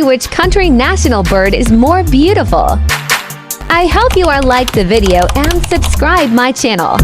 see which country national bird is more beautiful. I hope you are like the video and subscribe my channel.